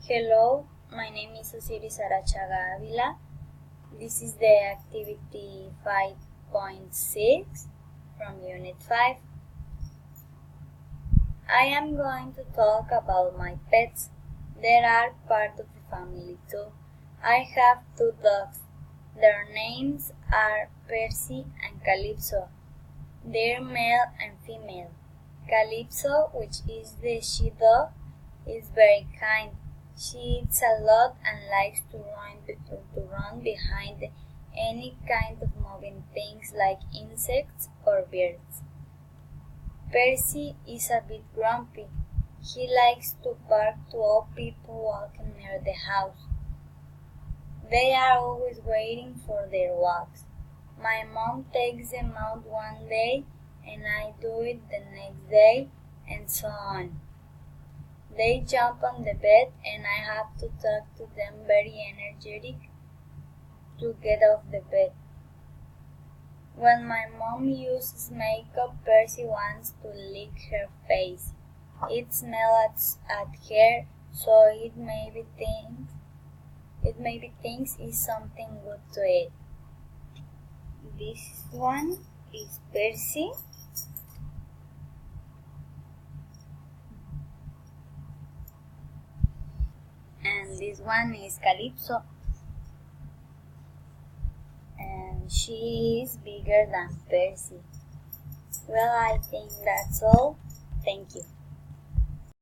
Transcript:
Hello, my name is Osiris Arachaga Avila. This is the activity 5.6 from Unit 5. I am going to talk about my pets. They are part of the family too. I have 2 dogs. Their names are Percy and Calypso. They're male and female. Calypso, which is the she dog, is very kind. She eats a lot and likes to run behind any kind of moving things like insects or birds. Percy is a bit grumpy. He likes to bark to all people walking near the house. They are always waiting for their walks. My mom takes them out one day and I do it the next day, and so on. They jump on the bed and I have to talk to them very energetic to get off the bed. When my mom uses makeup, Percy wants to lick her face. It smells at her, so it maybe thinks it's something good to eat. This one is Percy. And this one is Calypso. And she is bigger than Percy. Well, I think that's all. Thank you.